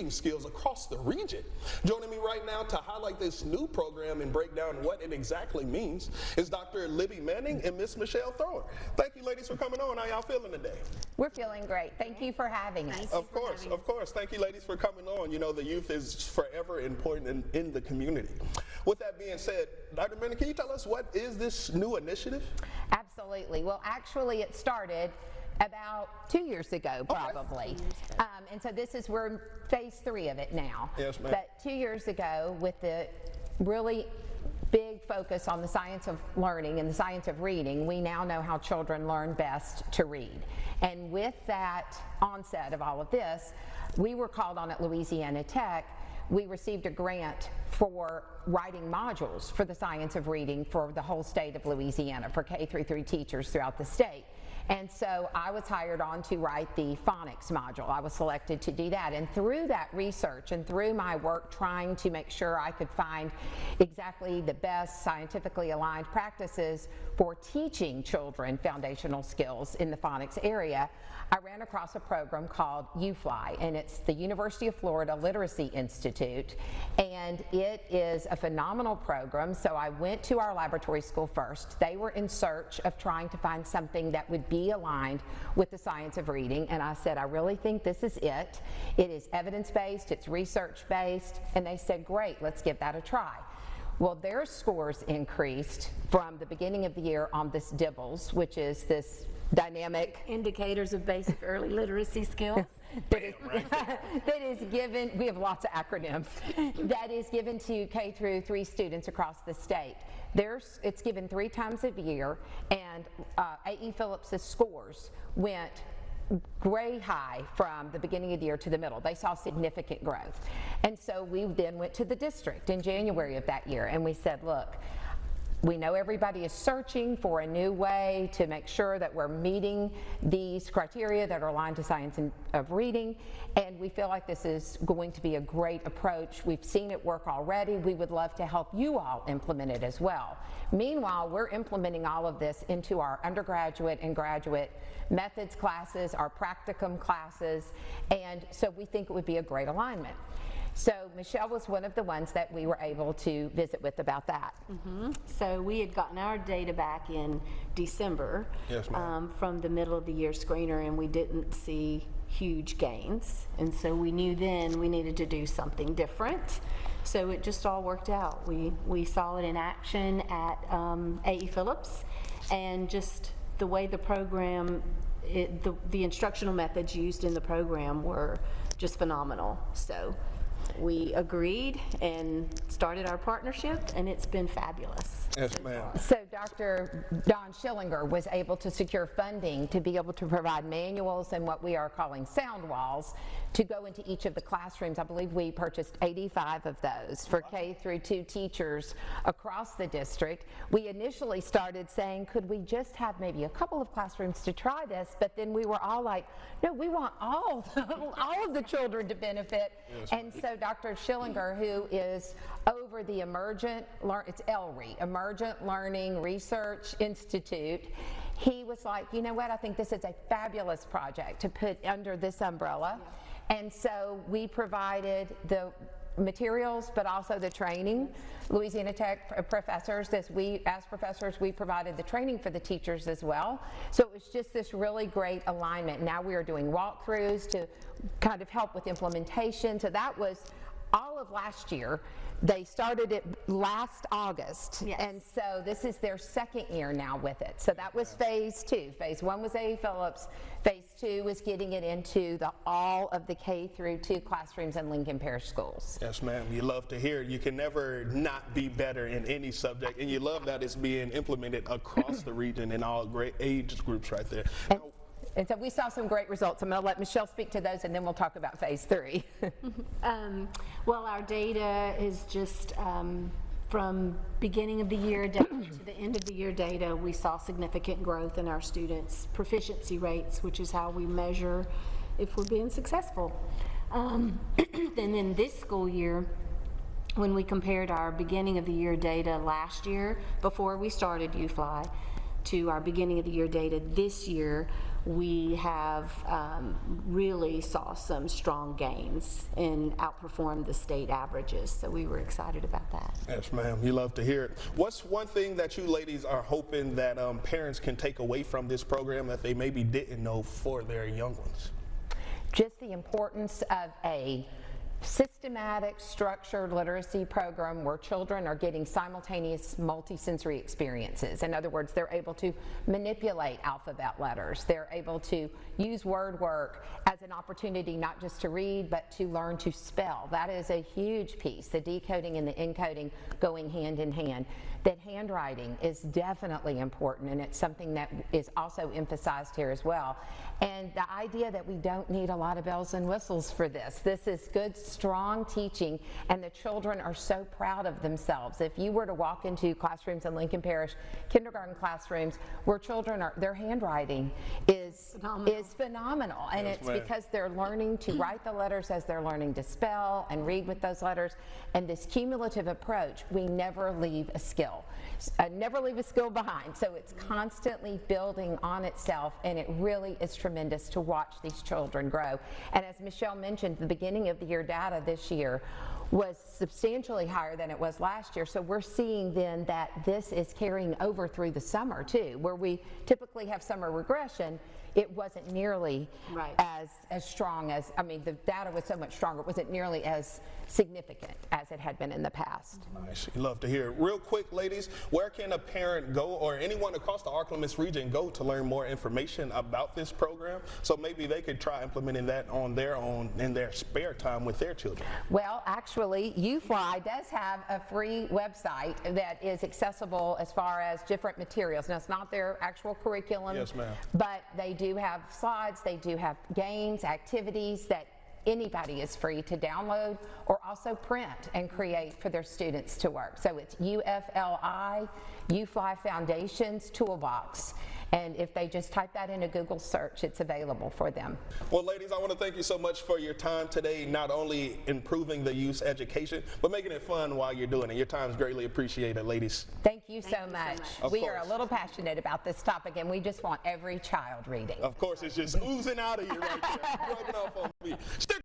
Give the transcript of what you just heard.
reading skills across the region. Joining me right now to highlight this new program and break down what it exactly means is Dr. Libby Manning and Miss Michelle Thrower. Thank you, ladies, for coming on. How y'all feeling today? We're feeling great. Thank you for having us. Of course. Thank you, ladies, for coming on. You know, the youth is forever important in the community. With that being said, Dr. Manning, can you tell us what is this new initiative? Absolutely. Well, actually, it started about 2 years ago, probably. Okay. And so we're in phase 3 of it now. Yes, ma'am. But 2 years ago, with the really big focus on the science of learning and the science of reading, we now know how children learn best to read. And with that onset of all of this, we were called on at Louisiana Tech. We received a grant for writing modules for the science of reading for the whole state of Louisiana, for K-3 teachers throughout the state. And so I was hired on to write the phonics module. I was selected to do that. And through that research and through my work trying to make sure I could find exactly the best scientifically aligned practices for teaching children foundational skills in the phonics area, I ran across a program called UFly, and it's the University of Florida Literacy Institute, and it is a phenomenal program. So I went to our laboratory school first. They were in search of trying to find something that would be aligned with the science of reading, and I said, I really think this is it. It is evidence-based, it's research-based, and they said, great, let's give that a try. Well, their scores increased from the beginning of the year on this DIBELS, which is this dynamic indicators of basic early literacy skills. that is given, we have lots of acronyms, that is given to K-3 students across the state. It's given 3 times a year, and A.E. Phillips's scores went way high from the beginning of the year to the middle. They saw significant growth. And so we then went to the district in January of that year, and we said, look, we know everybody is searching for a new way to make sure that we're meeting these criteria that are aligned to science of reading, and we feel like this is going to be a great approach. We've seen it work already. We would love to help you all implement it as well. Meanwhile, we're implementing all of this into our undergraduate and graduate methods classes, our practicum classes, and so we think it would be a great alignment. So Michelle was one of the ones that we were able to visit with about that. So we had gotten our data back in December. Yes, ma'am. From the middle of the year screener, and we didn't see huge gains. And so we knew then we needed to do something different. So it just all worked out. We saw it in action at A.E. Phillips, and just the way the program, the instructional methods used in the program were just phenomenal. So we agreed and started our partnership, and it's been fabulous. Yes, ma'am. So Dr. Don Schillinger was able to secure funding to be able to provide manuals and what we are calling sound walls to go into each of the classrooms. I believe we purchased 85 of those for K-2 teachers across the district. We initially started saying, could we just have maybe a couple of classrooms to try this? But then we were all like, no, we want all of the children to benefit. Yes, and so Dr. Schillinger, who is over the it's ELRI, Emergent Learning Research Institute, he was like, you know what, I think this is a fabulous project to put under this umbrella. Yeah. And so we provided the materials, but also the training. Louisiana Tech professors, as professors, we provided the training for the teachers as well. So it was just this really great alignment. Now we are doing walkthroughs to kind of help with implementation. So that was all of last year. They started it last August, yes. And so this is their second year now with it. So that was phase 2. Phase 1 was A.E. Phillips. Phase 2 was getting it into all of the K-2 classrooms in Lincoln Parish schools. Yes, ma'am. You love to hear it. You can never not be better in any subject, and you love that it's being implemented across the region in all great age groups right there. And so we saw some great results. I'm going to let Michelle speak to those, and then we'll talk about phase 3. Well, our data is just from beginning of the year data to the end of the year data. We saw significant growth in our students' proficiency rates, which is how we measure if we're being successful. And in this school year, when we compared our beginning of the year data last year, before we started UFly, to our beginning of the year data this year, we have really saw some strong gains and outperformed the state averages. So we were excited about that. Yes, ma'am. You love to hear it. What's one thing that you ladies are hoping that parents can take away from this program that they maybe didn't know for their young ones? Just the importance of a systematic, structured literacy program where children are getting simultaneous multisensory experiences. In other words, they're able to manipulate alphabet letters. They're able to use word work as an opportunity not just to read, but to learn to spell. That is a huge piece, the decoding and the encoding going hand in hand. That handwriting is definitely important, and it's something that is also emphasized here as well. And the idea that we don't need a lot of bells and whistles for this. This is good, strong teaching, and the children are so proud of themselves. If you were to walk into classrooms in Lincoln Parish, kindergarten classrooms, where children are, their handwriting is phenomenal. And Yes, it's ma'am. because they're learning to write the letters as they're learning to spell and read with those letters. And this cumulative approach, we never leave a skill. Never leave a skill behind. So it's constantly building on itself, and it really is tremendous to watch these children grow. And as Michelle mentioned, the beginning of the year data this year was substantially higher than it was last year. So we're seeing then that this is carrying over through the summer too, where we typically have summer regression. It wasn't nearly Right. as strong as, I mean, the data was so much stronger. It wasn't nearly as significant as it had been in the past. Nice. Love to hear it. Real quick, ladies, where can a parent go or anyone across the Arkansas region go to learn more information about this program? So maybe they could try implementing that on their own in their spare time with their children. Well, actually, UFly does have a free website that is accessible as far as different materials. Now, it's not their actual curriculum. Yes, ma'am. But they do have slides, they do have games, activities that anybody is free to download or also print and create for their students to work. So it's UFly Foundation's Toolbox. And if they just type that in a Google search, it's available for them. Well, ladies, I want to thank you so much for your time today, not only improving the youth education, but making it fun while you're doing it. Your time is greatly appreciated, ladies. Thank you so much. Of We are a course. little passionate about this topic, and we just want every child reading. Of course, it's just oozing out of you right there. Rubbing off on me. Stick